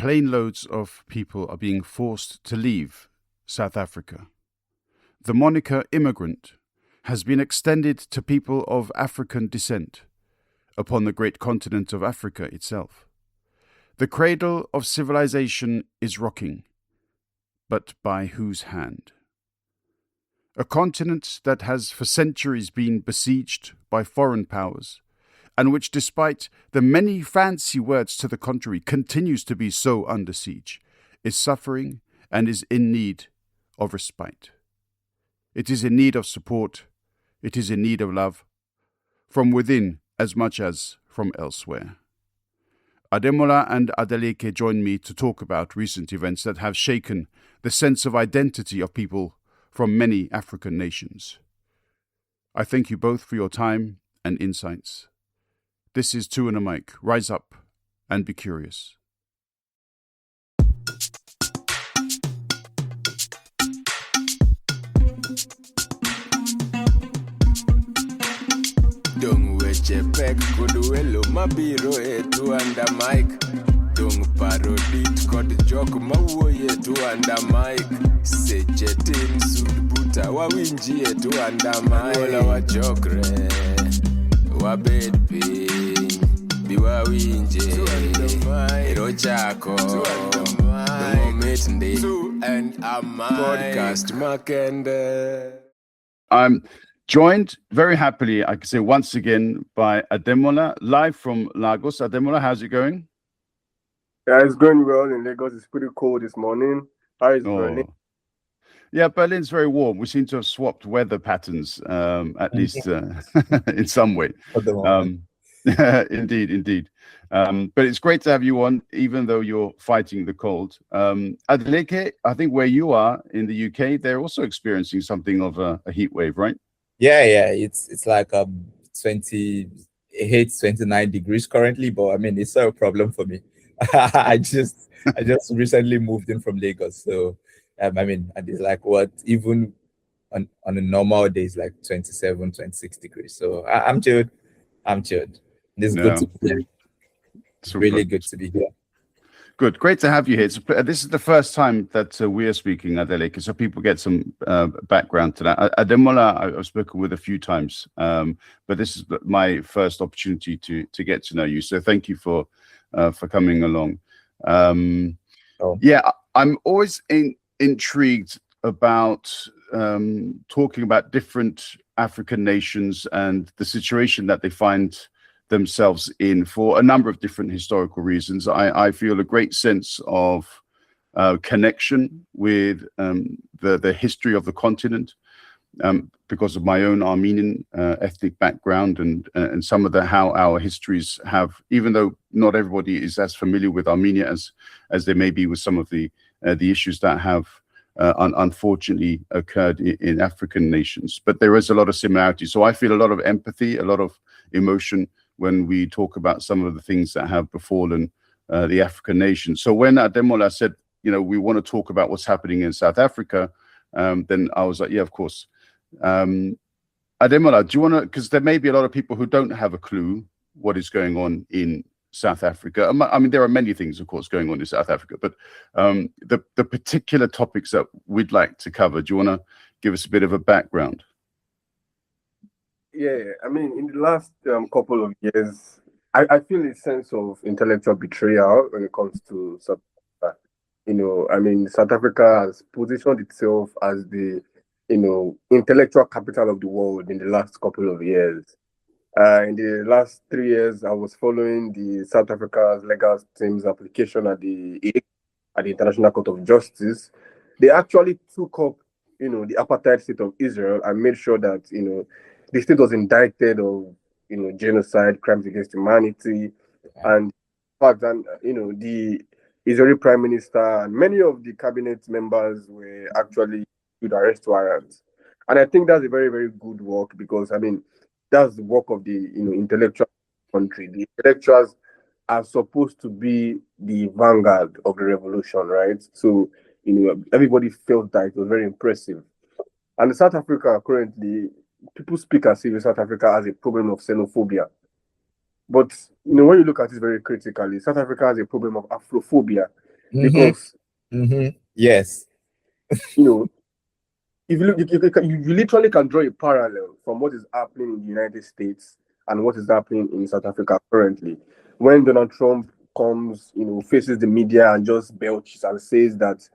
plane loads of people are being forced to leave South Africa. The moniker immigrant has been extended to people of African descent upon the great continent of Africa itself. The cradle of civilization is rocking, but by whose hand? A continent that has for centuries been besieged by foreign powers, and which, despite the many fancy words to the contrary, continues to be so under siege, is suffering and is in need of respite. It is in need of support, it is in need of love, from within as much as from elsewhere. Ademola and Adeleke join me to talk about recent events that have shaken the sense of identity of people from many African nations. I thank you both for your time and insights. This is TwoandaMic. Rise up and be curious. Dung weche pek kod welo mabiro e TwoandaMic. Dung parodit kod jok mawuoye TwoandaMic. Seche tin sud buta wawinji e TwoandaMic. Ola wachokre, wabed piny, biwawinje, ero chako, momit ndi, podcast makende. I'm joined very happily, I can say once again, by Ademola, live from Lagos. Ademola, how's it going? Yeah, it's going well in Lagos. It's pretty cold this morning. How is Berlin? Yeah, Berlin's very warm. We seem to have swapped weather patterns, at least in some way. Indeed. But it's great to have you on, even though you're fighting the cold. Adeleke, I think where you are in the UK, they're also experiencing something of a heat wave, right? Yeah. It's like 28, 29 degrees currently, but I mean, it's not a problem for me. I just recently moved in from Lagos, so I mean, and it's like what, even on a normal day, it's like 27, 26 degrees. So I'm chilled. It's good to be here. It's really good to be here. Good. Great to have you here. This is the first time that we are speaking, Adeleke, so people get some background to that. Ademola, I've spoken with a few times, but this is my first opportunity to get to know you. So thank you for coming along. Yeah, I'm always intrigued about talking about different African nations and the situation that they find themselves in for a number of different historical reasons. I feel a great sense of connection with the history of the continent because of my own Armenian ethnic background and some of how our histories have, even though not everybody is as familiar with Armenia as they may be with some of the issues that have unfortunately occurred in African nations. But there is a lot of similarity. So I feel a lot of empathy, a lot of emotion when we talk about some of the things that have befallen the African nations. So when Ademola said, we want to talk about what's happening in South Africa, then I was like, yeah, of course. Ademola, do you want to, because there may be a lot of people who don't have a clue what is going on in South Africa. I mean, there are many things, of course, going on in South Africa, but the particular topics that we'd like to cover, do you want to give us a bit of a background? Yeah, I mean, in the last couple of years, I feel a sense of intellectual betrayal when it comes to South Africa. I mean, South Africa has positioned itself as the, intellectual capital of the world in the last couple of years. In the last 3 years, I was following the South Africa's legal team's application at the International Court of Justice. They actually took up, the apartheid state of Israel and made sure that, the state was indicted of, genocide, crimes against humanity, and in fact, the Israeli Prime Minister and many of the cabinet members were actually with arrest warrants. And I think that's a very, very good work because, I mean, that's the work of the intellectual country. The intellectuals are supposed to be the vanguard of the revolution, right? So, everybody felt that it was very impressive. And in South Africa currently, people speak as if South Africa has a problem of xenophobia. But when you look at it very critically, South Africa has a problem of Afrophobia. because yes, you know, if you look, you literally can draw a parallel from what is happening in the United States and what is happening in South Africa currently. When Donald Trump comes, faces the media and just belches and says that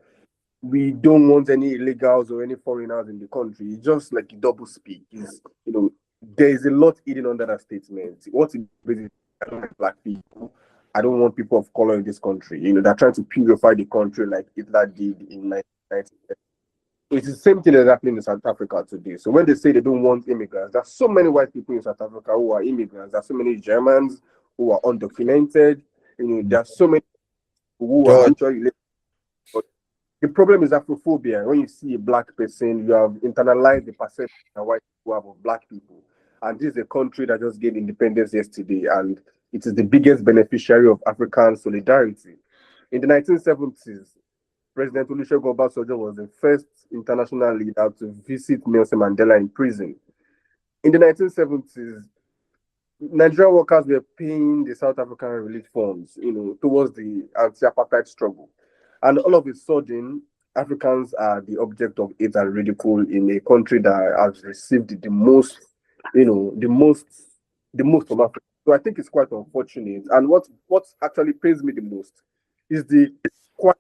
we don't want any illegals or any foreigners in the country. It's just like a double speak. There is a lot hidden under that statement. What it basically, I don't like black people. I don't want people of color in this country. They're trying to purify the country like Hitler did in 1990. It's the same thing that's happening in South Africa today. So when they say they don't want immigrants, there's so many white people in South Africa who are immigrants. There's so many Germans who are undocumented. There's so many who are actually. The problem is Afrophobia. When you see a black person, you have internalized the perception that white people have of black people. And this is a country that just gained independence yesterday, and it is the biggest beneficiary of African solidarity. In the 1970s, President Olusegun Obasanjo was the first international leader to visit Nelson Mandela in prison. In the 1970s, Nigerian workers were paying the South African relief funds, towards the anti-apartheid struggle. And all of a sudden, Africans are the object of hate and ridicule in a country that has received the most from Africa. So I think it's quite unfortunate. And what actually pains me the most is the quite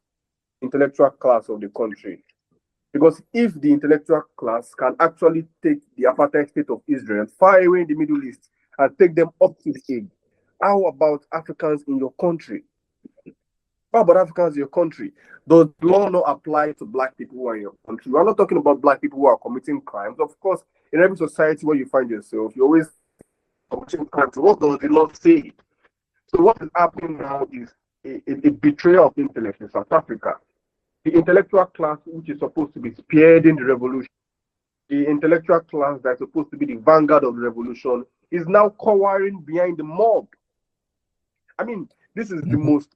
intellectual class of the country. Because if the intellectual class can actually take the apartheid state of Israel far away in the Middle East and take them up to the Hague, how about Africans in your country? How about Africans in your country? Does law not apply to black people who are in your country? We're not talking about black people who are committing crimes. Of course, in every society where you find yourself, you're always committing crimes. What does the law say? So what is happening now is a betrayal of intellect in South Africa. The intellectual class, which is supposed to be spearheading the revolution, the intellectual class that's supposed to be the vanguard of the revolution, is now cowering behind the mob. I mean, this is the most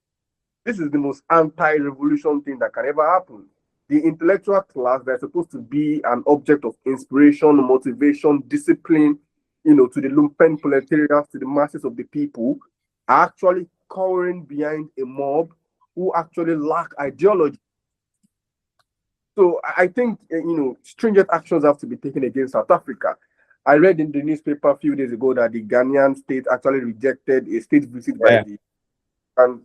anti-revolution thing that can ever happen. The intellectual class that's supposed to be an object of inspiration, motivation, discipline, to the lumpen proletariat, to the masses of the people, are actually cowering behind a mob who actually lack ideology. So I think, stringent actions have to be taken against South Africa. I read in the newspaper a few days ago that the Ghanaian state actually rejected a state visit by the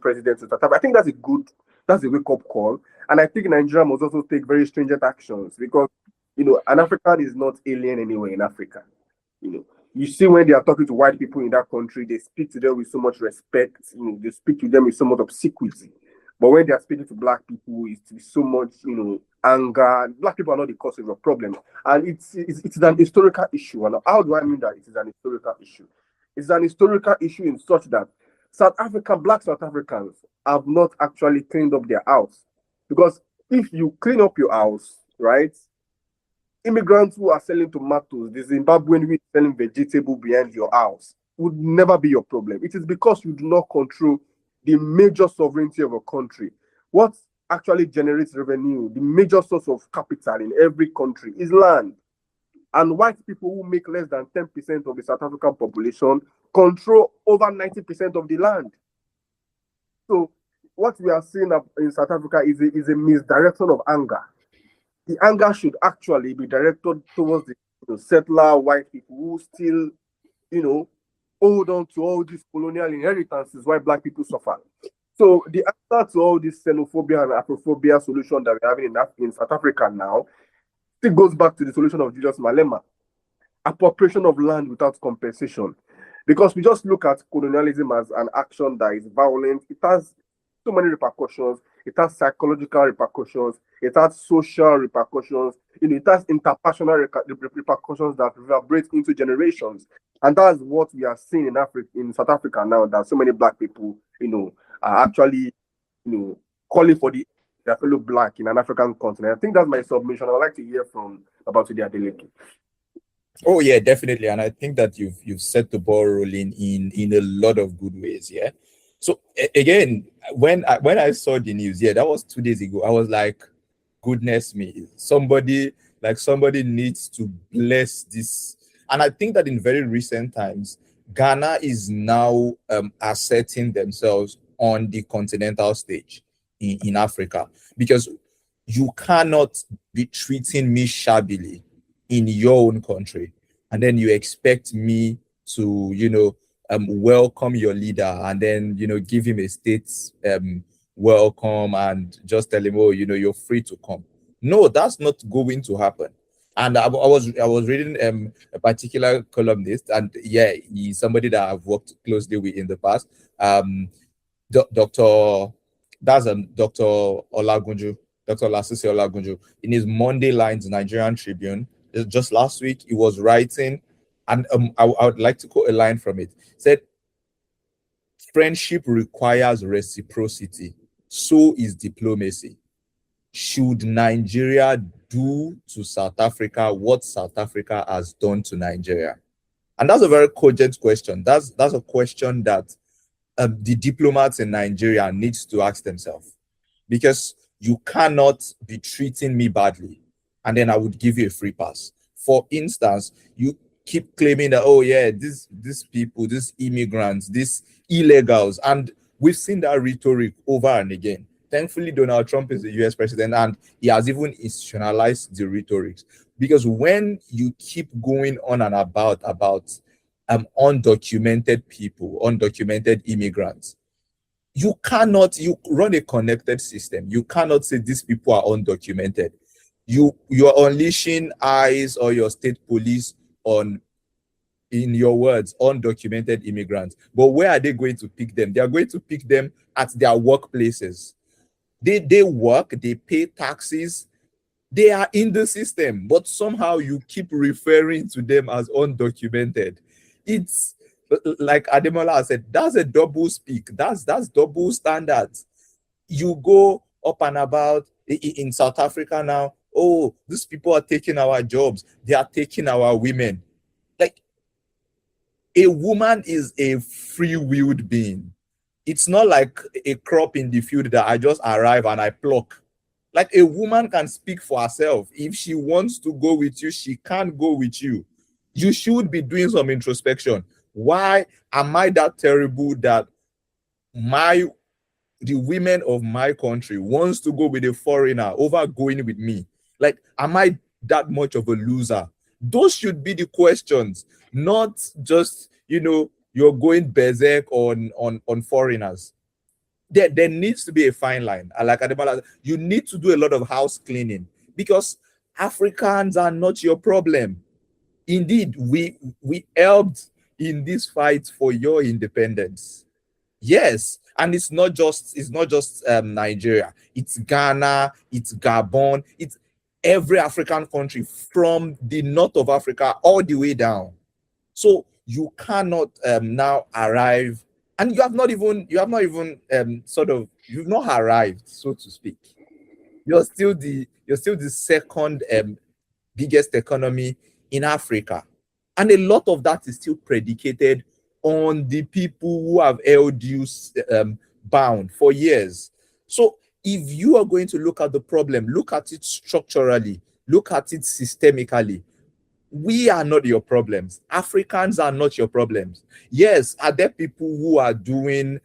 president to South Africa. I think that's a wake-up call. And I think Nigeria must also take very stringent actions because, an African is not alien anywhere in Africa. You see when they are talking to white people in that country, they speak to them with so much respect, they speak to them with so much obsequity. But when they are speaking to black people, it's with so much, anger. Black people are not the cause of the problem. And it's an historical issue. And how do I mean that it is an historical issue? It's an historical issue in such that black South Africans have not actually cleaned up their house. Because if you clean up your house, right, immigrants who are selling tomatoes, the Zimbabwean who is selling vegetable behind your house would never be your problem. It is because you do not control the major sovereignty of a country. What actually generates revenue, the major source of capital in every country is land. And white people who make less than 10% of the South African population control over 90% of the land. So what we are seeing in South Africa is a misdirection of anger. The anger should actually be directed towards the settler white people who still, hold on to all these colonial inheritances while black people suffer. So the answer to all this xenophobia and Afrophobia solution that we're having in South Africa now still goes back to the solution of Julius Malema, appropriation of land without compensation. Because we just look at colonialism as an action that is violent. It has so many repercussions. It has psychological repercussions. It has social repercussions. It has interpersonal repercussions that reverberate into generations. And that's what we are seeing in South Africa now, that so many black people, are actually, calling for their fellow black in an African continent. I think that's my submission. I'd like to hear about Adeleke. Oh yeah, definitely. And I think that you've set the ball rolling in a lot of good ways. Yeah. So again, when I saw the news, that was 2 days ago. I was like, goodness me, somebody needs to bless this. And I think that in very recent times, Ghana is now asserting themselves on the continental stage. in Africa, because you cannot be treating me shabbily in your own country and then you expect me to, welcome your leader and then, give him a state welcome and just tell him, oh, you're free to come. No, that's not going to happen. And I was reading a particular columnist, and yeah, he's somebody that I've worked closely with in the past. Dr. Olagunju, Dr. Lasisi Olagunju, in his Monday Lines Nigerian Tribune, just last week, he was writing, and I would like to quote a line from it. It said, "Friendship requires reciprocity. So is diplomacy. Should Nigeria do to South Africa what South Africa has done to Nigeria?" And that's a very cogent question. That's a question that the diplomats in Nigeria needs to ask themselves, because you cannot be treating me badly and then I would give you a free pass. For instance, you keep claiming that, oh yeah, these people, these immigrants, these illegals, and we've seen that rhetoric over and again. Thankfully, Donald Trump is the US president and he has even institutionalized the rhetorics, because when you keep going on and about undocumented people, undocumented immigrants, you run a connected system. You cannot say these people are undocumented. You're unleashing ICE or your state police on, in your words, undocumented immigrants. But where are they going to pick them? They are going to pick them at their workplaces. They work, they pay taxes, they are in the system, but somehow you keep referring to them as undocumented. It's like Ademola said, that's a double speak. That's double standards. You go up and about in South Africa now, oh, these people are taking our jobs, they are taking our women. Like, a woman is a free-willed being. It's not like a crop in the field that I just arrive and I pluck. Like, a woman can speak for herself. If she wants to go with you, she can't go with you. You should be doing some introspection. Why am I that terrible that the women of my country wants to go with a foreigner over going with me? Like, am I that much of a loser? Those should be the questions, not just, you're going berserk on foreigners. There needs to be a fine line. Like Ademola, you need to do a lot of house cleaning, because Africans are not your problem. Indeed, we helped in this fight for your independence. Yes, and it's not just Nigeria. It's Ghana, it's Gabon, it's every African country from the north of Africa all the way down. So you cannot now arrive, and you've not arrived, so to speak. You're still the second biggest economy in Africa, and a lot of that is still predicated on the people who have held you bound for years. So if you are going to look at the problem, look at it structurally, look at it systemically. We are not your problems. Africans are not your problems. Yes, are there people who are doing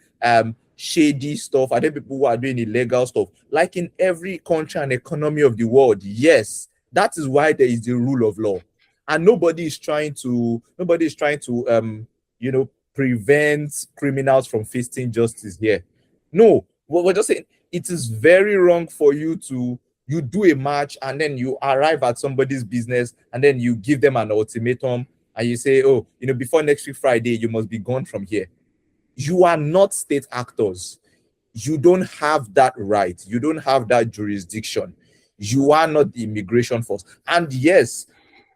shady stuff? Are there people who are doing illegal stuff? Like in every country and economy of the world, yes. That is why there is the rule of law. And nobody is trying to prevent criminals from facing justice here. No, we're just saying it is very wrong for you to do a match and then you arrive at somebody's business and then you give them an ultimatum and you say, oh, before next week Friday, you must be gone from here. You are not state actors. You don't have that right. You don't have that jurisdiction. You are not the immigration force. And yes,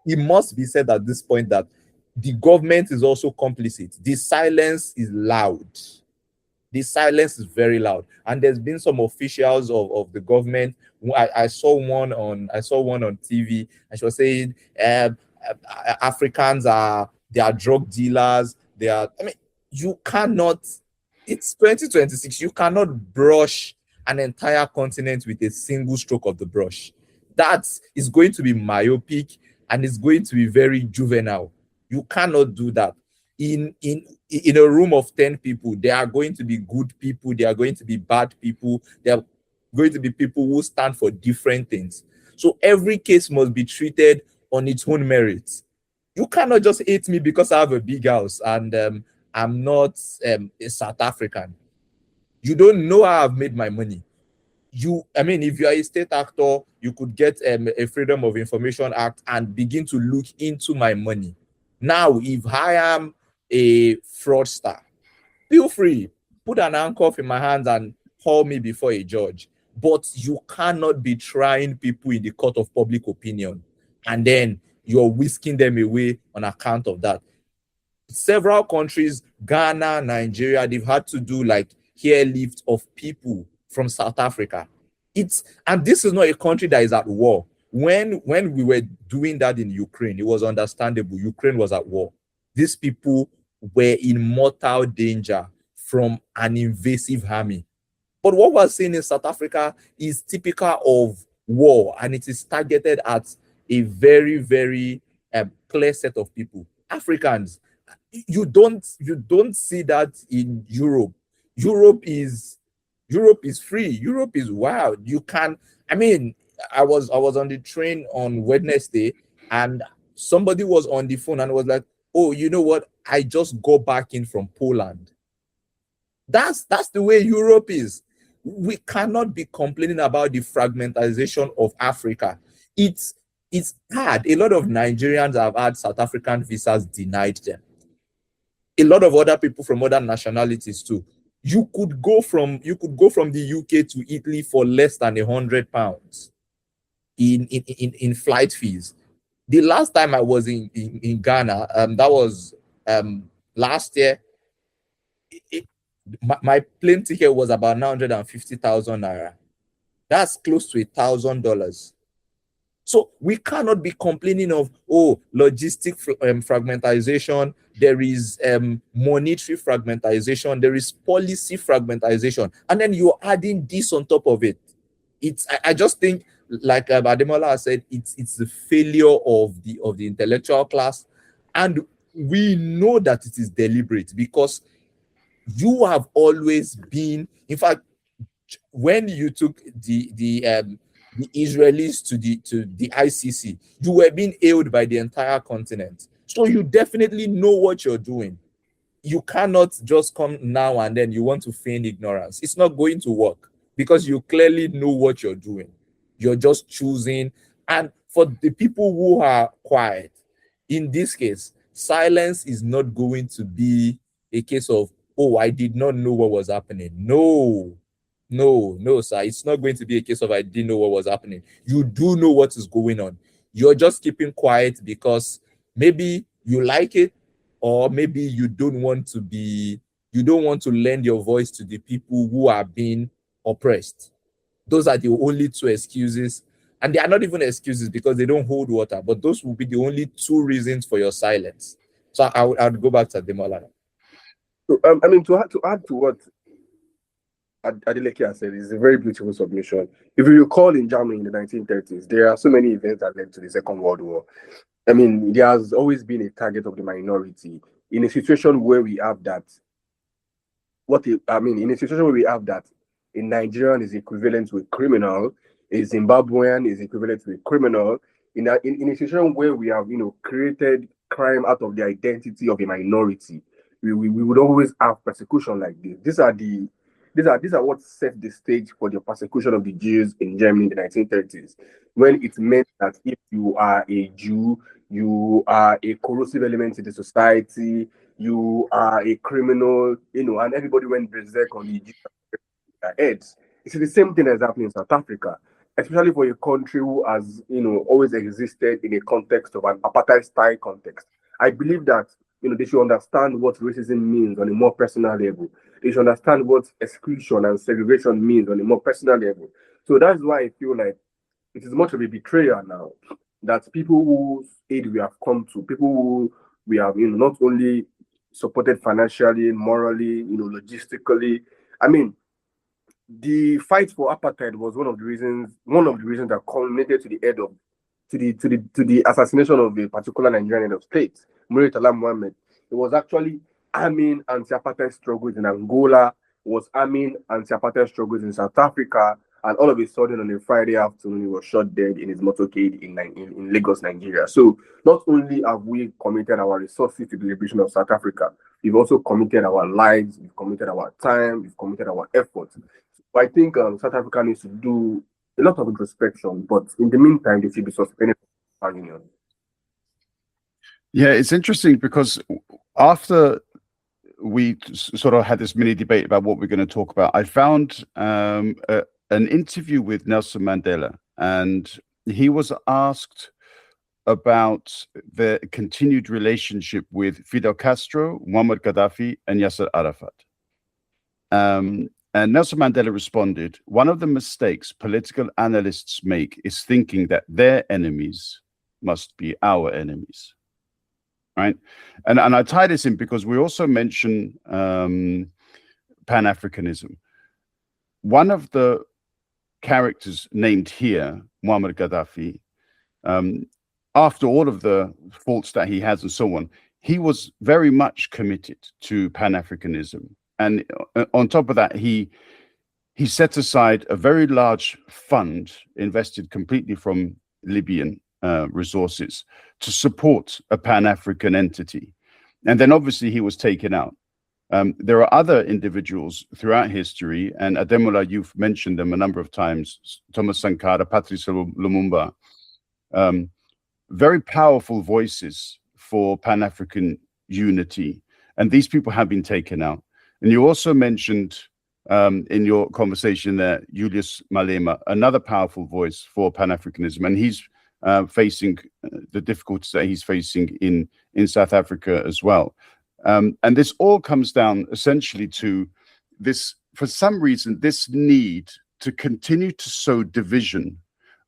it must be said at this point that the government is also complicit. The silence is loud. The silence is very loud. And there's been some officials of the government. I saw one on TV, and she was saying Africans are drug dealers. You cannot. It's 2026. You cannot brush an entire continent with a single stroke of the brush. That is going to be myopic and it's going to be very juvenile. You cannot do that. In a room of 10 people, there are going to be good people, there are going to be bad people. going to be people who stand for different things. So every case must be treated on its own merits. You cannot just hate me because I have a big house and I'm not a South African. You don't know how I've made my money. I mean, if you are a state actor, you could get a Freedom of Information Act and begin to look into my money. Now, if I am a fraudster, feel free, put an handcuff in my hands and haul me before a judge. But you cannot be trying people in the court of public opinion and then you're whisking them away on account of that. Several countries, Ghana, Nigeria, they've had to do like airlift of people from South Africa. And this is not a country that is at war. When we were doing that in Ukraine, it was understandable. Ukraine was at war. These people were in mortal danger from an invasive army. But what we're seeing in South Africa is typical of war, and it is targeted at a very, very clear set of people. Africans. You don't see that in Europe. Europe is free. Europe is wild. You can, I mean, I was on the train on Wednesday and somebody was on the phone and was like, oh, you know what? I just got back in from Poland. That's the way Europe is. We cannot be complaining about the fragmentization of Africa. It's hard. A lot of Nigerians have had South African visas denied them. A lot of other people from other nationalities too. You could go from the UK to Italy for less than £100 in flight fees. The last time I was in Ghana, that was last year. My plane ticket was about 950,000 naira. That's close to $1,000. So we cannot be complaining of, oh, logistic fragmentization. There is monetary fragmentization. There is policy fragmentization. And then you're adding this on top of it. I just think, like Ademola said, it's the failure of the intellectual class. And we know that it is deliberate because you have always been, in fact, when you took the Israelis to the ICC, you were being hailed by the entire continent. So you definitely know what you're doing. You cannot just come now and then you want to feign ignorance. It's not going to work because you clearly know what you're doing. You're just choosing. And for the people who are quiet, in this case, silence is not going to be a case of, oh, I did not know what was happening. No, sir. It's not going to be a case of I didn't know what was happening. You do know what is going on. You're just keeping quiet because maybe you like it, or maybe you don't want to lend your voice to the people who are being oppressed. Those are the only two excuses. And they are not even excuses because they don't hold water, but those will be the only two reasons for your silence. So I would go back to Ademola. So, I mean, to add to what Adeleke has said, is a very beautiful submission. If you recall, in Germany in the 1930s, there are so many events that led to the Second World War. I mean, there has always been a target of the minority. In a situation where we have that, in a situation where we have that, a Nigerian is equivalent to a criminal, a Zimbabwean is equivalent to a criminal. In a situation where we have, created crime out of the identity of a minority, we would always have persecution like this. These are what set the stage for the persecution of the Jews in Germany in the 1930s, when it meant that if you are a Jew, you are a corrosive element in the society, you are a criminal, and everybody went berserk on the Jews heads. It's the same thing that's happening in South Africa, especially for a country who has, always existed in a context of an apartheid-style context. I believe that, they should understand what racism means on a more personal level. They should understand what exclusion and segregation means on a more personal level. So that's why I feel like it is much of a betrayal now that people whose aid we have come to, people who we have, not only supported financially, morally, logistically. I mean, the fight for apartheid was one of the reasons that culminated to the assassination of a particular Nigerian head of state, Murtala Muhammad. It was actually arming anti-apartheid struggles in Angola, was arming anti-apartheid struggles in South Africa, and all of a sudden on a Friday afternoon, he was shot dead in his motorcade in Lagos, Nigeria. So not only have we committed our resources to the liberation of South Africa, we've also committed our lives, we've committed our time, we've committed our efforts. So I think South Africa needs to do a lot of introspection, but in the meantime, they should be suspended from our union. Yeah, it's interesting because after we sort of had this mini debate about what we're going to talk about, I found an interview with Nelson Mandela, and he was asked about the continued relationship with Fidel Castro, Muammar Gaddafi, and Yasser Arafat. And Nelson Mandela responded, "One of the mistakes political analysts make is thinking that their enemies must be our enemies." Right? And I tie this in because we also mention Pan-Africanism. One of the characters named here, Muammar Gaddafi, after all of the faults that he has and so on, he was very much committed to Pan-Africanism. And on top of that, he set aside a very large fund invested completely from Libyan resources to support a Pan-African entity. And then obviously he was taken out. There are other individuals throughout history, and Ademola, you've mentioned them a number of times, Thomas Sankara, Patrice Lumumba, very powerful voices for Pan-African unity. And these people have been taken out. And you also mentioned in your conversation there, Julius Malema, another powerful voice for Pan-Africanism. And he's facing the difficulties that he's facing in South Africa as well. And this all comes down essentially to this, for some reason, this need to continue to sow division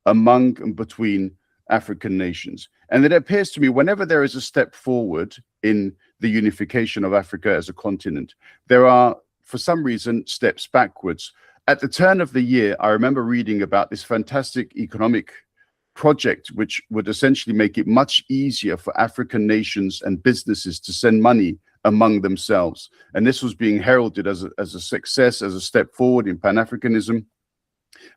among and between African nations. And it appears to me whenever there is a step forward in the unification of Africa as a continent, there are, for some reason, steps backwards. At the turn of the year, I remember reading about this fantastic economic project, which would essentially make it much easier for African nations and businesses to send money among themselves. And this was being heralded as a success, as a step forward in Pan-Africanism.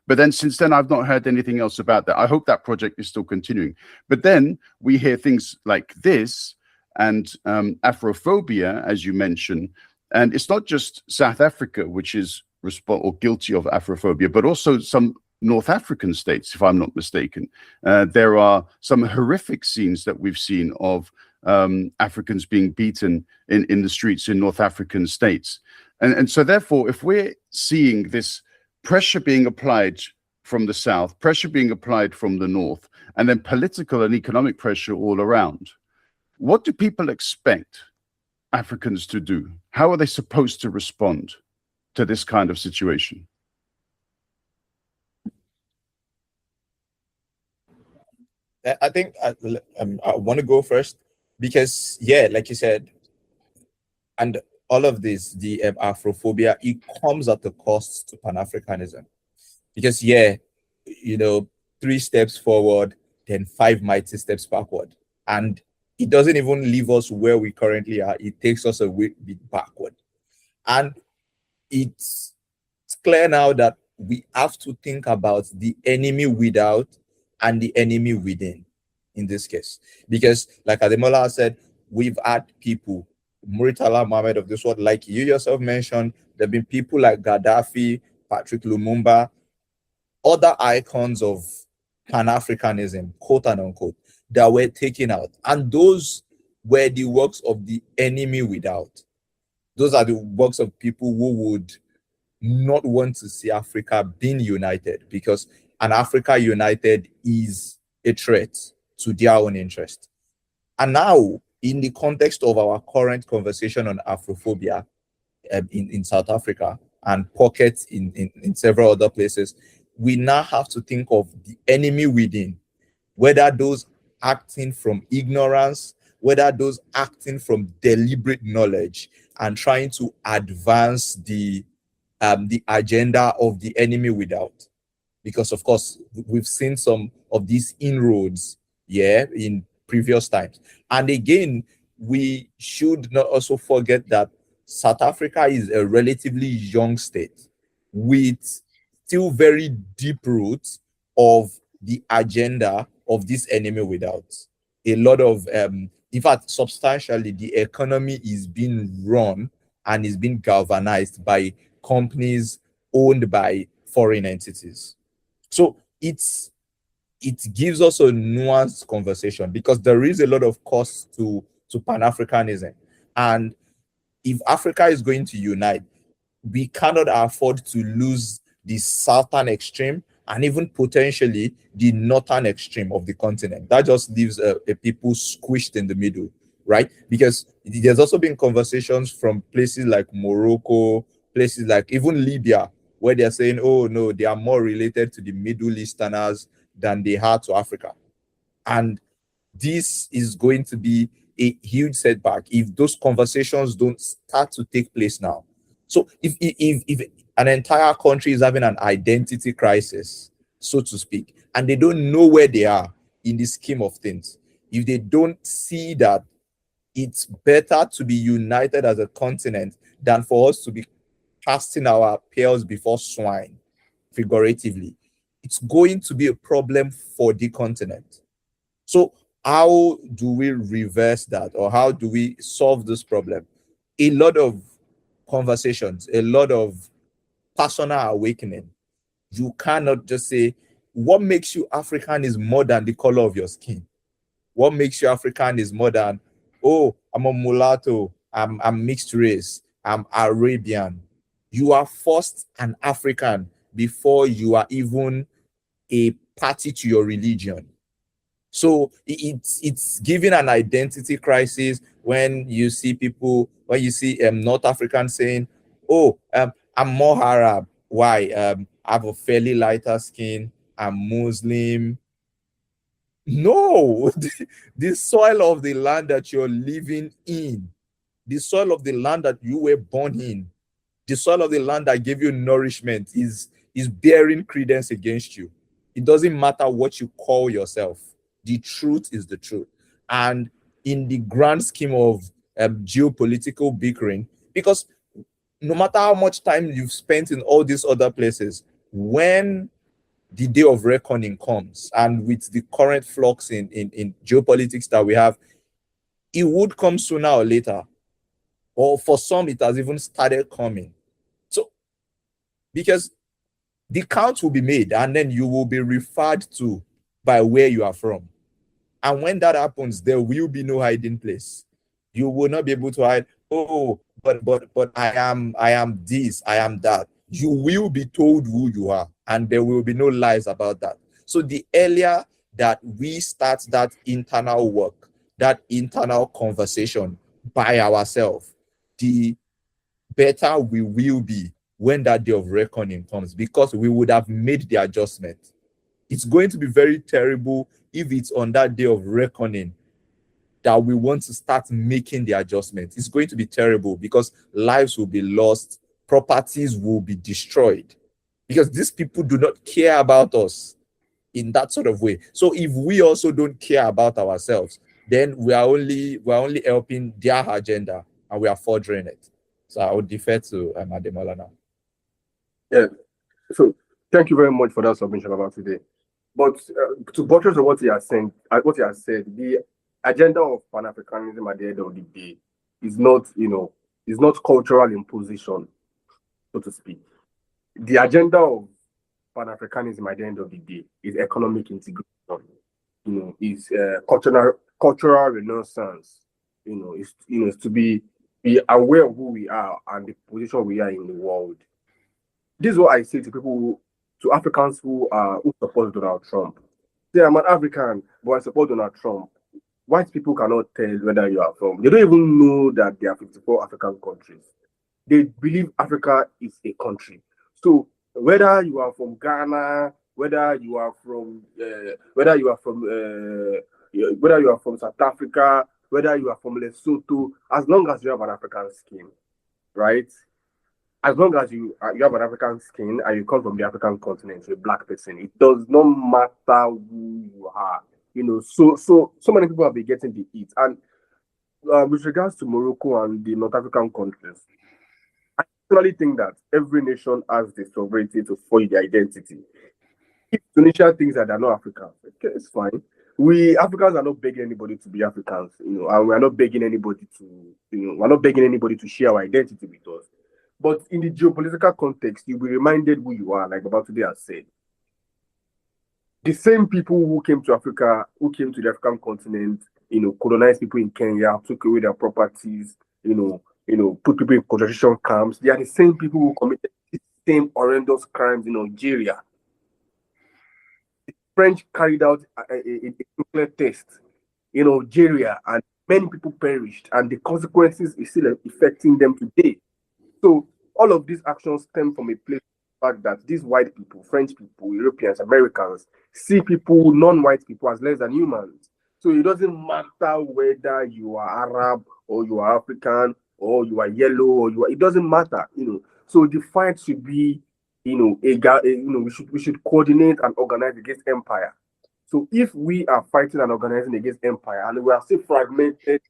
But then since then, I've not heard anything else about that. I hope that project is still continuing. But then we hear things like this and Afrophobia, as you mentioned. And it's not just South Africa, which is guilty of Afrophobia, but also some North African states, if I'm not mistaken. There are some horrific scenes that we've seen of Africans being beaten in the streets in North African states. And so therefore, if we're seeing this pressure being applied from the South, pressure being applied from the North, and then political and economic pressure all around, what do people expect Africans to do? How are they supposed to respond to this kind of situation? I think I want to go first because, yeah, like you said, and all of this, the Afrophobia, it comes at the cost to Pan-Africanism. Because, yeah, you know, 3 steps forward, then 5 mighty steps backward. And it doesn't even leave us where we currently are. It takes us a bit backward. And it's clear now that we have to think about the enemy without and the enemy within in this case. Because like Ademola said, we've had people, Muritala Mohammed of this world, like you yourself mentioned, there have been people like Gaddafi, Patrick Lumumba, other icons of Pan-Africanism, quote and unquote, that were taken out. And those were the works of the enemy without. Those are the works of people who would not want to see Africa being united, because an Africa united is a threat to their own interest. And now, in the context of our current conversation on Afrophobia in South Africa and pockets in several other places, we now have to think of the enemy within, whether those acting from ignorance, whether those acting from deliberate knowledge and trying to advance the agenda of the enemy without. Because, of course, we've seen some of these inroads, in previous times. And again, we should not also forget that South Africa is a relatively young state with still very deep roots of the agenda of this enemy without. A lot of, in fact, substantially, the economy is being run and is being galvanized by companies owned by foreign entities. So it gives us a nuanced conversation because there is a lot of cost to Pan-Africanism. And if Africa is going to unite, we cannot afford to lose the southern extreme and even potentially the northern extreme of the continent. That just leaves a people squished in the middle, right? Because there's also been conversations from places like Morocco, places like even Libya, where they're saying, oh no, they are more related to the Middle Easterners than they are to Africa. And this is going to be a huge setback if those conversations don't start to take place now. So if an entire country is having an identity crisis, so to speak, and they don't know where they are in the scheme of things, if they don't see that it's better to be united as a continent than for us to be casting our pearls before swine, figuratively, it's going to be a problem for the continent. So how do we reverse that, or how do we solve this problem? A lot of conversations, a lot of personal awakening. You cannot just say, what makes you African is more than the color of your skin. What makes you African is more than, oh, I'm a mulatto, I'm mixed race, I'm Arabian. You are first an African before you are even a party to your religion. So it's giving an identity crisis when you see people, when you see North Africans saying, oh, I'm more Arab. Why? I have a fairly lighter skin. I'm Muslim. No, the soil of the land that you're living in, the soil of the land that you were born in, the soil of the land that gave you nourishment is bearing credence against you. It doesn't matter what you call yourself. The truth is the truth. And in the grand scheme of geopolitical bickering, because no matter how much time you've spent in all these other places, when the day of reckoning comes, and with the current flux in geopolitics that we have, it would come sooner or later. Or for some, it has even started coming. So, because the count will be made, and then you will be referred to by where you are from. And when that happens, there will be no hiding place. You will not be able to hide, oh, but I am this, I am that. You will be told who you are, and there will be no lies about that. So the earlier that we start that internal work, that internal conversation by ourselves, the better we will be when that day of reckoning comes, because we would have made the adjustment. It's going to be very terrible if it's on that day of reckoning that we want to start making the adjustment. It's going to be terrible because lives will be lost, properties will be destroyed, because these people do not care about us in that sort of way. So if we also don't care about ourselves, then we're only helping their agenda and we are furthering it. So I would defer to Ademola now. Yeah. So thank you very much for that submission about today. But to buttress on what he has said, the agenda of Pan-Africanism at the end of the day is not, is not cultural imposition, so to speak. The agenda of Pan-Africanism at the end of the day is economic integration. Is cultural renaissance. Is to be aware of who we are and the position we are in the world. This is what I say to people, to Africans who support Donald Trump. Say, I'm an African, but I support Donald Trump. White people cannot tell whether you are from. They don't even know that there are 54 African countries. They believe Africa is a country. So whether you are from Ghana, whether you are from South Africa, whether you are from Lesotho, as long as you have an African skin, right? As long as you have an African skin and you come from the African continent, you're a black person, it does not matter who you are. So many people have been getting the heat. And with regards to Morocco and the North African countries, personally think that every nation has the sovereignty to forge their identity. If Tunisia thinks that they're not Africans, okay, it's fine. We Africans are not begging anybody to be Africans, and we're not begging anybody to, we're not begging anybody to share our identity with us. But in the geopolitical context, you'll be reminded who you are, like Babatunde has said. The same people who came to Africa, who came to the African continent, colonized people in Kenya, took away their properties, put people in concentration camps. They are the same people who committed the same horrendous crimes in Algeria. The French carried out a nuclear test in Algeria, and many people perished, and the consequences is still affecting them today. So all of these actions stem from a place of the fact that these white people, French people, Europeans, Americans, see people, non-white people, as less than humans. So it doesn't matter whether you are Arab or you are African or you are yellow or it doesn't matter, So the fight should be, we should coordinate and organize against empire. So if we are fighting and organizing against empire and we are still fragmented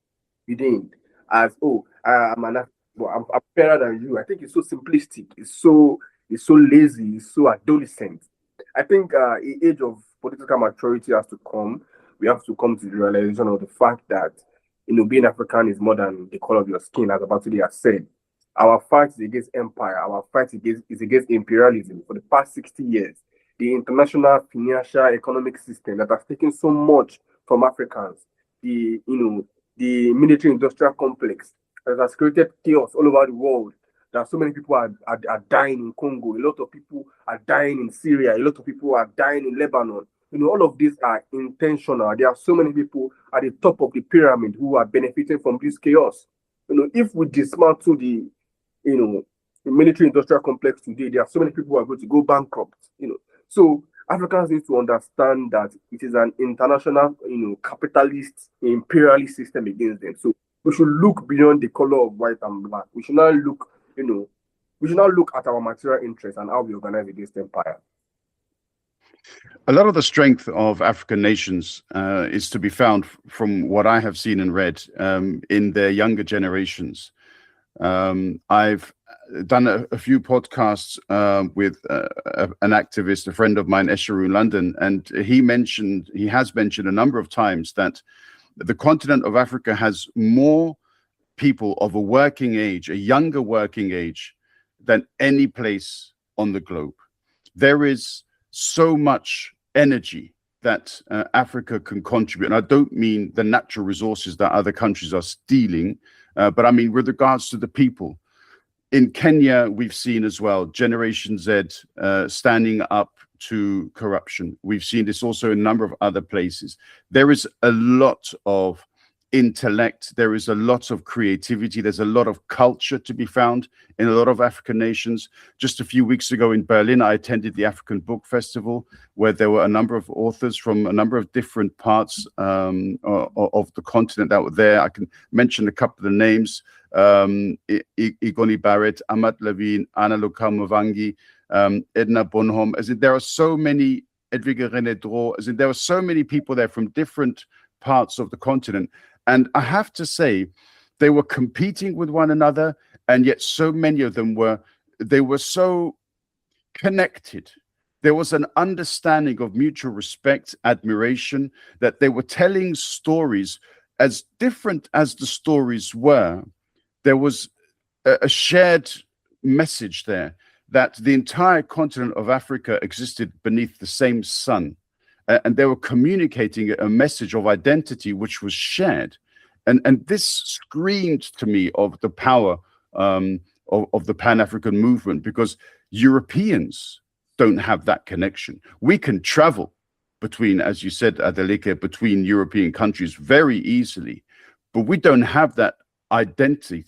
within, as I'm fairer than you, I think it's so simplistic, it's so lazy, it's so adolescent. I think the age of political maturity has to come. We have to come to the realization of the fact that being African is more than the color of your skin, as Abatudi has said. Our fight is against empire. Our fight is against imperialism. For the past 60 years, the international financial economic system that has taken so much from Africans, the military industrial complex that has created chaos all over the world. That so many people are dying in Congo. A lot of people are dying in Syria. A lot of people are dying in Lebanon. All of these are intentional. There are so many people at the top of the pyramid who are benefiting from this chaos. If we dismantle the military industrial complex today, there are so many people who are going to go bankrupt. So Africans need to understand that it is an international, capitalist, imperialist system against them. So we should look beyond the color of white and black. We should not look, at our material interests and how we organize against empire. A lot of the strength of African nations is to be found, from what I have seen and read, in their younger generations. I've done a few podcasts with an activist, a friend of mine, Esheru in London, and he has mentioned a number of times that the continent of Africa has more people of a working age, a younger working age, than any place on the globe. There is so much energy that Africa can contribute. And I don't mean the natural resources that other countries are stealing, but I mean with regards to the people. In Kenya, we've seen as well Generation Z standing up to corruption. We've seen this also in a number of other places. There is a lot of intellect, there is a lot of creativity, there's a lot of culture to be found in a lot of African nations. Just a few weeks ago in Berlin, I attended the African Book Festival, where there were a number of authors from a number of different parts of the continent that were there. I can mention a couple of the names: Igoni Barrett, Amat Levine, Anna Luka-Movangi, Edna Bonhomme. As in, there are so many, Edwige René-Dro, as in, there are so many people there from different parts of the continent. And I have to say, they were competing with one another, and yet so many of them were so connected. There was an understanding of mutual respect, admiration, that they were telling stories as different as the stories were. There was a shared message there that the entire continent of Africa existed beneath the same sun. And they were communicating a message of identity which was shared. And this screamed to me of the power of the Pan-African movement, because Europeans don't have that connection. We can travel between, as you said, Adeleke, between European countries very easily, but we don't have that identity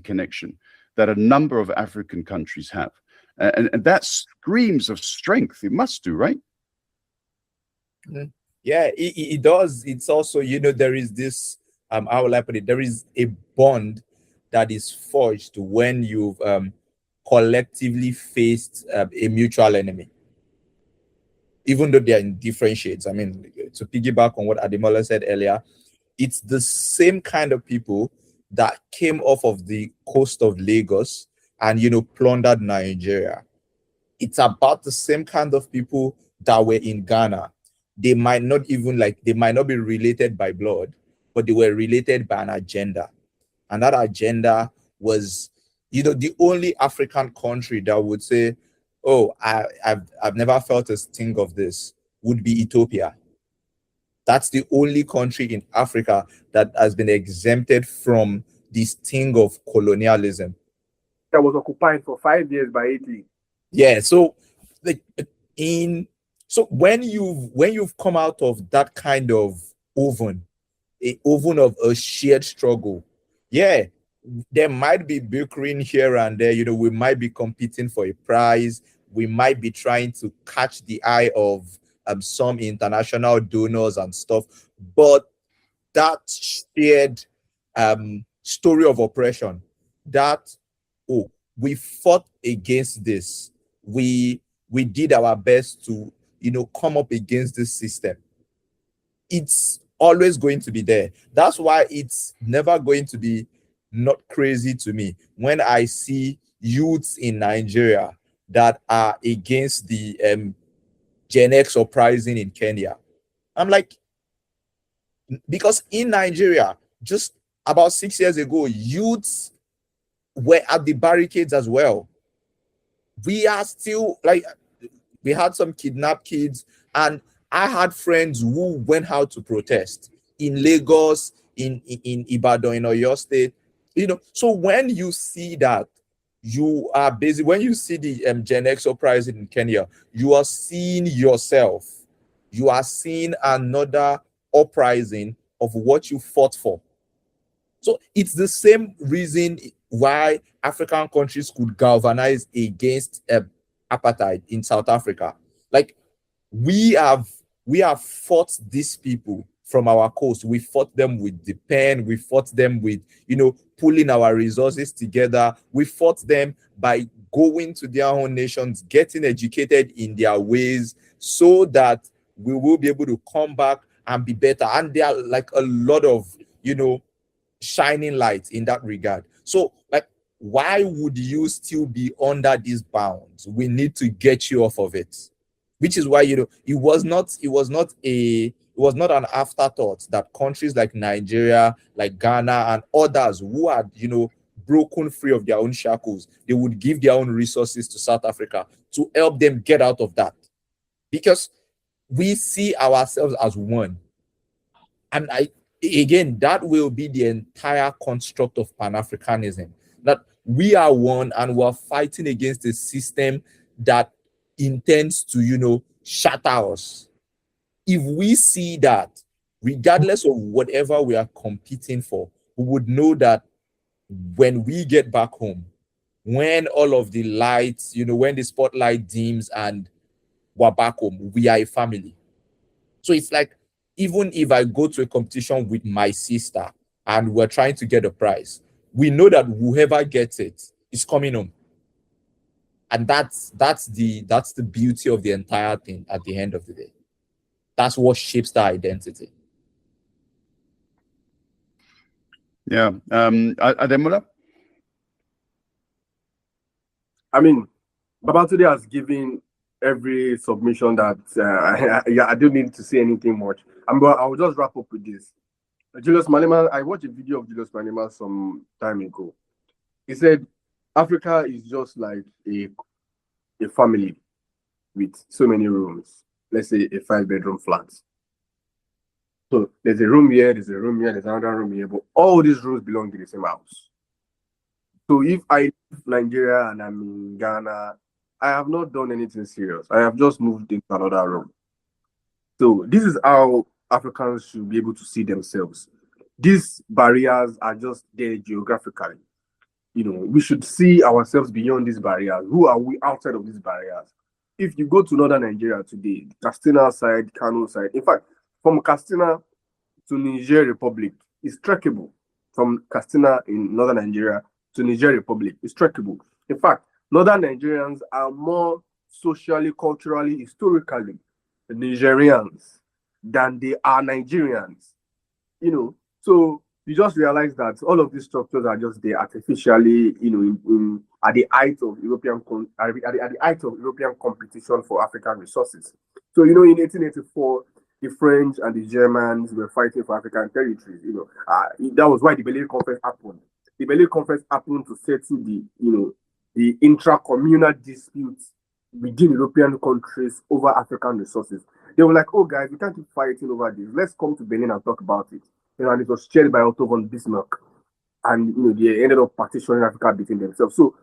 connection that a number of African countries have. And that screams of strength. It must do, right? Yeah, it does. It's also, there is this, how will I put it? There is a bond that is forged when you've collectively faced a mutual enemy, even though they're in different shades. I mean, to piggyback on what Ademola said earlier, it's the same kind of people that came off of the coast of Lagos and, plundered Nigeria. It's about the same kind of people that were in Ghana. They might not be related by blood, but they were related by an agenda. And that agenda was, the only African country that would say, oh, I've never felt a sting of this, would be Ethiopia. That's the only country in Africa that has been exempted from the sting of colonialism. That was occupied for 5 years by Italy. Yeah, so when you've come out of that kind of oven of a shared struggle, yeah, there might be bickering here and there. We might be competing for a prize. We might be trying to catch the eye of some international donors and stuff, but that shared story of oppression, that we fought against this, we did our best to come up against this system, it's always going to be there. That's why it's never going to be not crazy to me when I see youths in Nigeria that are against the Gen X uprising in Kenya. I'm like, because in Nigeria, just about 6 years ago, youths were at the barricades as well. We are still, like, we had some kidnapped kids, and I had friends who went out to protest in Lagos, in Ibadan, in Oyo State. So when you see that, you are busy. When you see the Gen X uprising in Kenya, you are seeing yourself. You are seeing another uprising of what you fought for. So it's the same reason why African countries could galvanize against apartheid in South Africa. Like, we have fought these people from our coast. We fought them with the pen. We fought them with, pulling our resources together. We fought them by going to their own nations, getting educated in their ways, so that we will be able to come back and be better. And there are like a lot of, shining lights in that regard. So, like, why would you still be under these bounds? We need to get you off of it. Which is why, it was not an afterthought that countries like Nigeria, like Ghana, and others who had, broken free of their own shackles, they would give their own resources to South Africa to help them get out of that. Because we see ourselves as one. And again, that will be the entire construct of Pan-Africanism. That we are one, and we're fighting against a system that intends to, shatter us. If we see that, regardless of whatever we are competing for, we would know that when we get back home, when all of the lights, when the spotlight dims and we're back home, we are a family. So it's like, even if I go to a competition with my sister and we're trying to get a prize, we know that whoever gets it is coming home. And that's the beauty of the entire thing at the end of the day. That's what shapes the identity. Yeah. Ademola? I mean, Babatunde has given every submission that I don't need to say anything much. I'll just wrap up with this. Julius Malema, I watched a video of Julius Malema some time ago. He said Africa is just like a family with so many rooms. Let's say a 5-bedroom flat. So there's a room here, there's a room here, there's another room here, but all these rooms belong to the same house. So if I leave Nigeria and I'm in Ghana, I have not done anything serious. I have just moved into another room. So this is how Africans should be able to see themselves. These barriers are just there geographically. We should see ourselves beyond these barriers. Who are we outside of these barriers? If you go to northern Nigeria today, Katsina side, Kano side, in fact, from Katsina to Niger Republic is trackable. From Katsina in northern Nigeria to Niger Republic is trackable. In fact, northern Nigerians are more socially, culturally, historically Nigerians than they are Nigerians. So you just realize that all of these structures are just there artificially, at the height of at the height of European competition for African resources. So, in 1884, the French and the Germans were fighting for African territories. That was why the Berlin Conference happened. The Berlin Conference happened to settle the intra-communal disputes within European countries over African resources. They were like, oh, guys, we can't keep fighting over this. Let's come to Berlin and talk about it. And it was chaired by Otto von Bismarck. And, they ended up partitioning Africa between themselves. So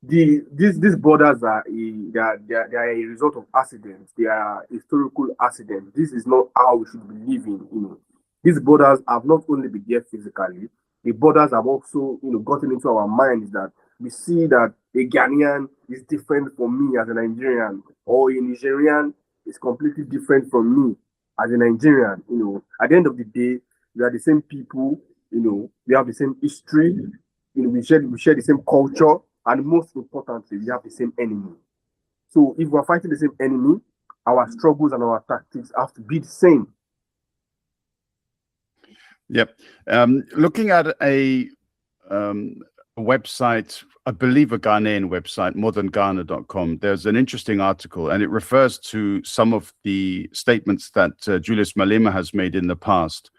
these borders are a result of accidents. They are historical accidents. This is not how we should be living. These borders have not only been there physically, the borders have also, gotten into our minds that we see that a Ghanaian is different from me as a Nigerian, or a Nigerian is completely different from me as a Nigerian. At the end of the day, we are the same people. We have the same history. We share the same culture, and most importantly, we have the same enemy. So if we are fighting the same enemy, our struggles and our tactics have to be the same. Yep. Looking at a website, I believe a Ghanaian website, modernghana.com, there's an interesting article, and it refers to some of the statements that Julius Malema has made in the past.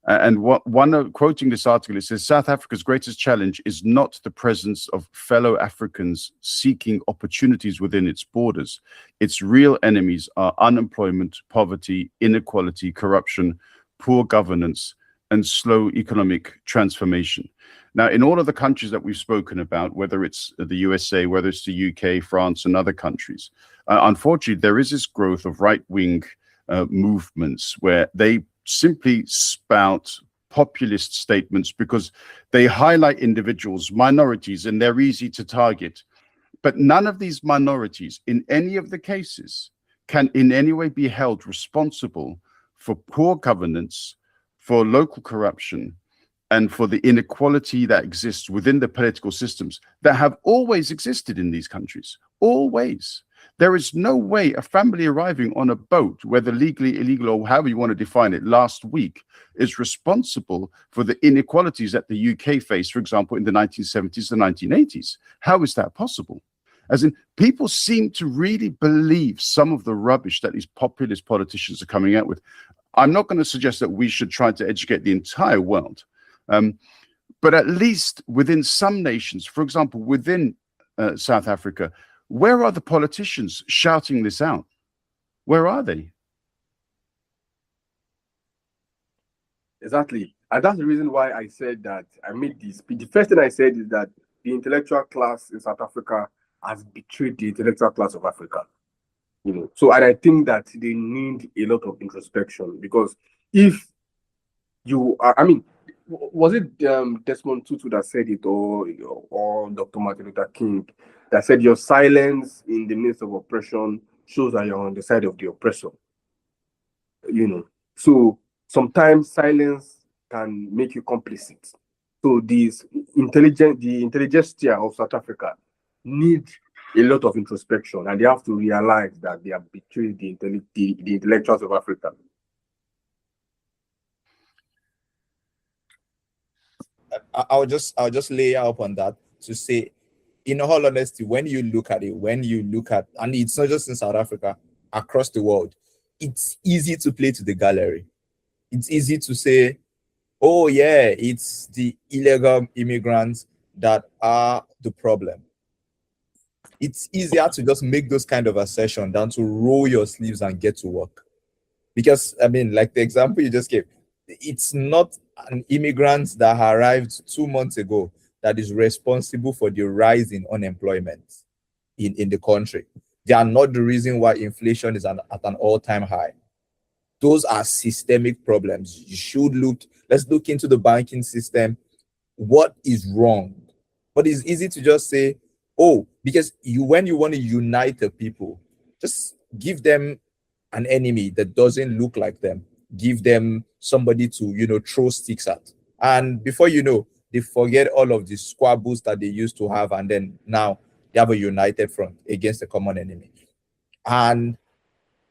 Quoting this article, it says, South Africa's greatest challenge is not the presence of fellow Africans seeking opportunities within its borders. Its real enemies are unemployment, poverty, inequality, corruption, poor governance, and slow economic transformation. Now, in all of the countries that we've spoken about, whether it's the USA, whether it's the UK, France, and other countries, unfortunately, there is this growth of right-wing movements where they simply spout populist statements because they highlight individuals, minorities, and they're easy to target. But none of these minorities, in any of the cases, can in any way be held responsible for poor governance, for local corruption, and for the inequality that exists within the political systems that have always existed in these countries. Always. There is no way a family arriving on a boat, whether legally, illegal, or however you want to define it, last week, is responsible for the inequalities that the UK faced, for example, in the 1970s and 1980s. How is that possible? As in, people seem to really believe some of the rubbish that these populist politicians are coming out with. I'm not going to suggest that we should try to educate the entire world, but at least within some nations, for example, within South Africa, where are the politicians shouting this out? Where are they? Exactly. And that's the reason why I said that I made this. The first thing I said is that the intellectual class in South Africa has betrayed the intellectual class of Africa. So, and I think that they need a lot of introspection, because if you are, was it Desmond Tutu that said it, or Dr. Martin Luther King that said your silence in the midst of oppression shows that you're on the side of the oppressor? So sometimes silence can make you complicit. So the intelligentsia of South Africa need a lot of introspection, and they have to realize that they have betrayed the intellectuals of Africa. I'll just layer up on that to say, in all honesty, when you look at, and it's not just in South Africa, across the world, it's easy to play to the gallery. It's easy to say, oh yeah, it's the illegal immigrants that are the problem. It's easier to just make those kind of assertions than to roll your sleeves and get to work. Because, like the example you just gave, it's not an immigrant that arrived 2 months ago that is responsible for the rise in unemployment in the country. They are not the reason why inflation is at an all-time high. Those are systemic problems. Let's look into the banking system. What is wrong? But it's easy to just say, oh, because when you want to unite the people, just give them an enemy that doesn't look like them. Give them somebody to, throw sticks at. And before you know, they forget all of the squabbles that they used to have, and then now they have a united front against a common enemy. And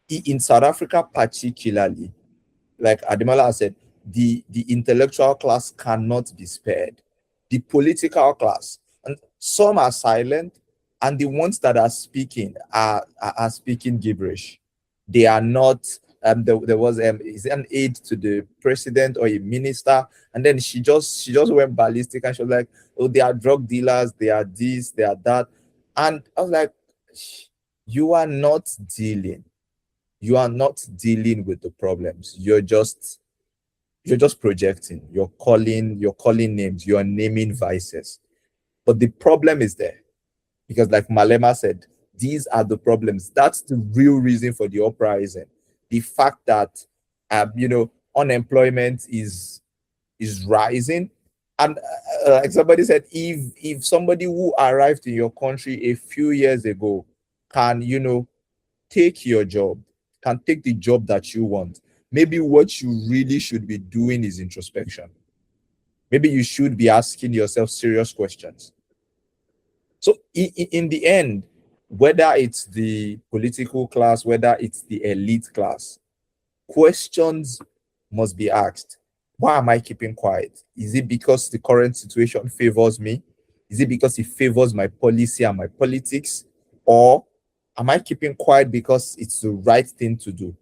in South Africa particularly, like Ademola said, the intellectual class cannot be spared. The political class, and some are silent, and the ones that are speaking are speaking gibberish. They are not. There was is an aide to the president or a minister, and then she just went ballistic, and she was like, "Oh, they are drug dealers. They are this. They are that." And I was like, "You are not dealing. You are not dealing with the problems. You're just projecting. You're calling names. You're naming vices. But the problem is there, because like Malema said, these are the problems. That's the real reason for the uprising. The fact that unemployment is rising, and like somebody said, if somebody who arrived in your country a few years ago can take your job, can take the job that you want, maybe what you really should be doing is introspection. Maybe you should be asking yourself serious questions. So in the end, whether it's the political class, whether it's the elite class, questions must be asked. Why am I keeping quiet? Is it because the current situation favors me? Is it because it favors my policy and my politics? Or am I keeping quiet because it's the right thing to do?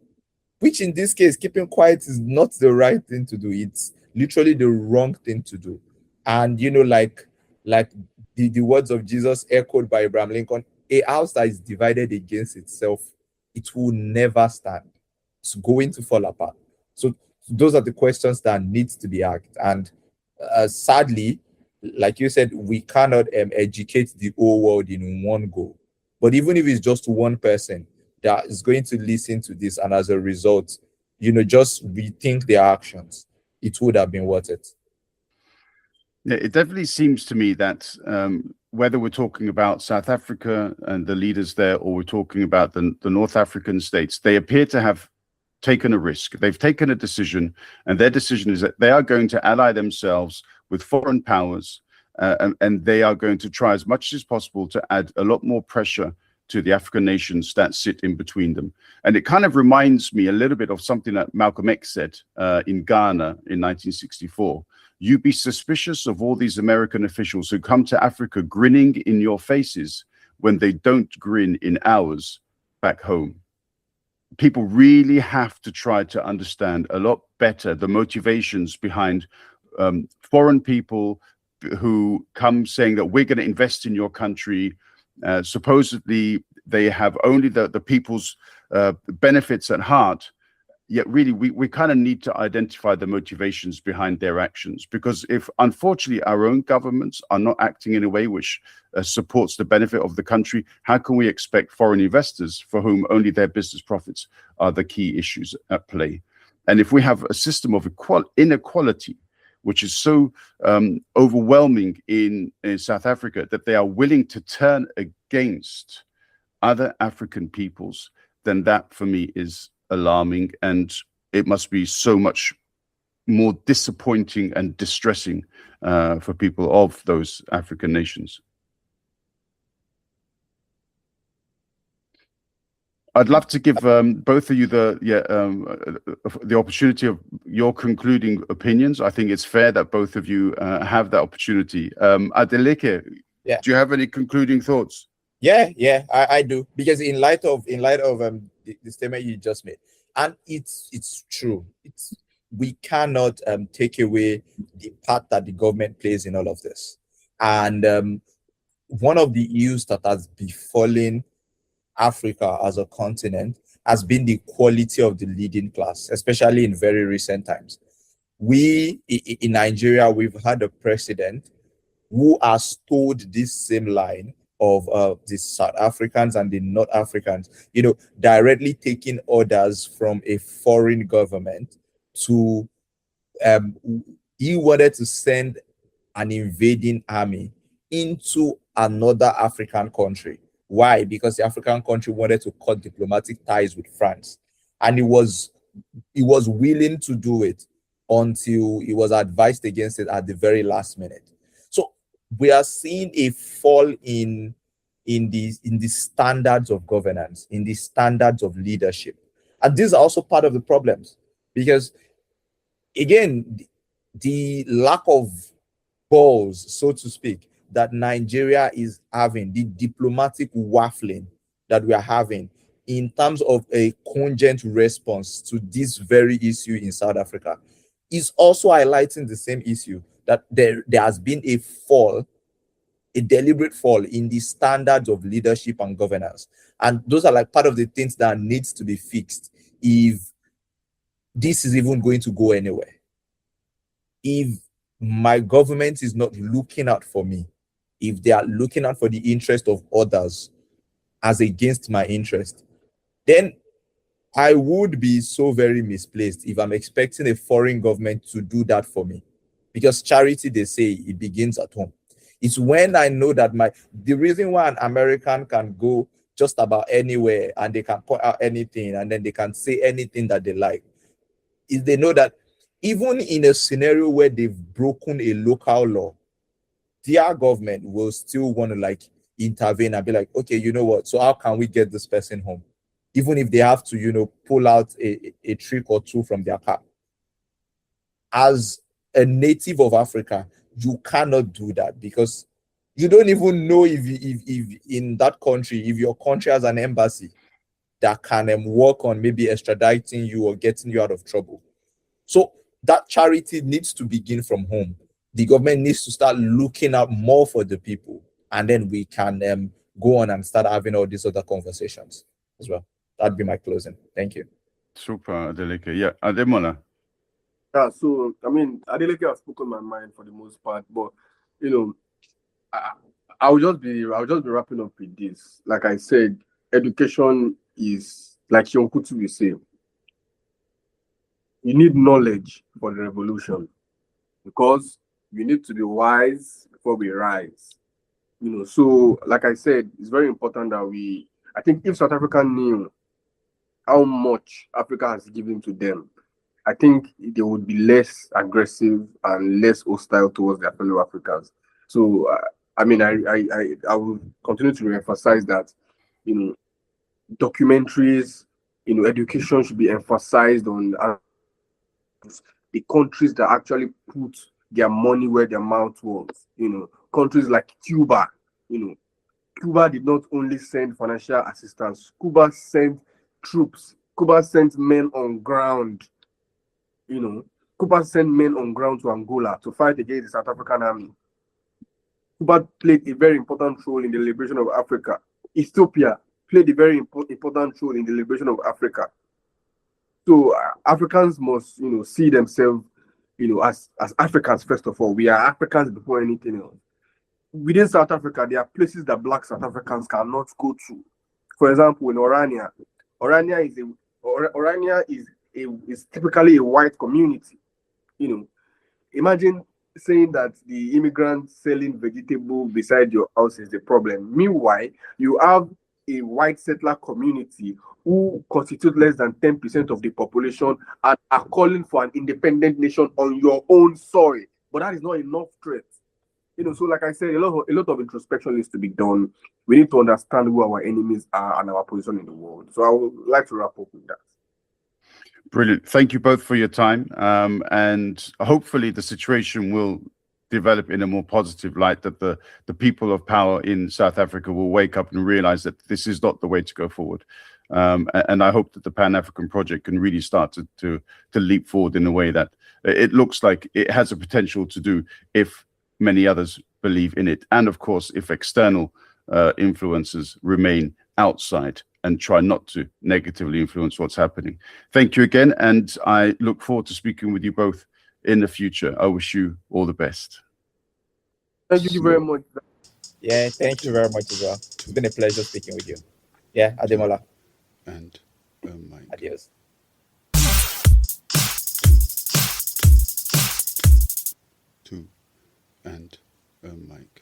Which in this case, keeping quiet is not the right thing to do. It's literally the wrong thing to do. And like the words of Jesus echoed by Abraham Lincoln, a house that is divided against itself, it will never stand. It's going to fall apart. So those are the questions that need to be asked. And sadly, like you said, we cannot educate the whole world in one go. But even if it's just one person that is going to listen to this, and as a result, just rethink their actions, it would have been worth it. Yeah, it definitely seems to me that whether we're talking about South Africa and the leaders there, or we're talking about the North African states, they appear to have taken a risk. They've taken a decision, and their decision is that they are going to ally themselves with foreign powers, and they are going to try as much as possible to add a lot more pressure to the African nations that sit in between them. And it kind of reminds me a little bit of something that Malcolm X said in Ghana in 1964. You be suspicious of all these American officials who come to Africa grinning in your faces when they don't grin in ours back home. People really have to try to understand a lot better the motivations behind foreign people who come saying that we're going to invest in your country. Supposedly, they have only the people's benefits at heart. Yet really, we kind of need to identify the motivations behind their actions, because if, unfortunately, our own governments are not acting in a way which supports the benefit of the country, how can we expect foreign investors for whom only their business profits are the key issues at play? And if we have a system of inequality, which is so overwhelming in South Africa, that they are willing to turn against other African peoples, then that for me is alarming, and it must be so much more disappointing and distressing for people of those African nations. I'd love to give both of you the opportunity of your concluding opinions. I think it's fair that both of you have that opportunity. Adeleke, do you have any concluding thoughts? Yeah, I do, because in light of the statement you just made, and it's true. We cannot take away the part that the government plays in all of this. And one of the issues that has befallen Africa as a continent has been the quality of the leading class, especially in very recent times. We in Nigeria, we've had a president who has told this same line of the South Africans and the North Africans, directly taking orders from a foreign government to, he wanted to send an invading army into another African country. Why? Because the African country wanted to cut diplomatic ties with France. And he was willing to do it until he was advised against it at the very last minute. So we are seeing a fall in the standards of governance, in the standards of leadership. And these are also part of the problems, because again, the lack of balls, so to speak, that Nigeria is having, the diplomatic waffling that we are having in terms of a cogent response to this very issue in South Africa, is also highlighting the same issue, that there has been a fall, a deliberate fall in the standards of leadership and governance. And those are like part of the things that needs to be fixed if this is even going to go anywhere. If my government is not looking out for me, if they are looking out for the interest of others as against my interest, then I would be so very misplaced if I'm expecting a foreign government to do that for me. Because charity, they say, it begins at home. It's when I know that the reason why an American can go just about anywhere and they can point out anything and then they can say anything that they like, is they know that even in a scenario where they've broken a local law, their government will still want to like intervene and be like, okay, you know what? So how can we get this person home? Even if they have to, you know, pull out a trick or two from their car. As a native of Africa, you cannot do that because you don't even know if in that country, if your country has an embassy that can work on maybe extraditing you or getting you out of trouble. So that charity needs to begin from home. The government needs to start looking out more for the people, and then we can go on and start having all these other conversations as well. That'd be my closing. Thank you. Super, Adeleke. Yeah, Ademola. Yeah, so I mean, Adeleke has spoken my mind for the most part, but you know, I'll just be wrapping up with this. Like I said, education is like Young Kutu will say. You need knowledge for the revolution because you need to be wise before we rise. You know, so like I said, it's very important that I think if South Africa knew how much Africa has given to them, I think they would be less aggressive and less hostile towards their fellow Africans. So, I mean, I will continue to emphasize that, you know, documentaries, you know, education should be emphasized on the countries that actually put their money where their mouth was. You know, countries like Cuba, you know, Cuba did not only send financial assistance, Cuba sent troops, Cuba sent men on ground. You know, Cuba sent men on ground to Angola to fight against the South African army. Cuba played a very important role in the liberation of Africa. Ethiopia played a very important role in the liberation of Africa. So Africans must, you know, see themselves, you know, as Africans first of all. We are Africans before anything else. Within South Africa, there are places that Black South Africans cannot go to. For example, in Orania is typically a white community. You know, imagine saying that the immigrants selling vegetable beside your house is the problem. Meanwhile, you have a white settler community who constitute less than 10% of the population and are calling for an independent nation on your own soil. But that is not enough threat. You know, so like I said, a lot of introspection needs to be done. We need to understand who our enemies are and our position in the world. So I would like to wrap up with that. Brilliant. Thank you both for your time. And hopefully the situation will develop in a more positive light, that the people of power in South Africa will wake up and realize that this is not the way to go forward. And I hope that the Pan-African project can really start to leap forward in a way that it looks like it has a potential to do if many others believe in it. And of course, if external influences remain outside and try not to negatively influence what's happening. Thank you again. And I look forward to speaking with you both in the future. I wish you all the best. Thank you very much. Yeah, thank you very much as well. It's been a pleasure speaking with you. Yeah, Ademola. And Mike. Adios. Two and Mike.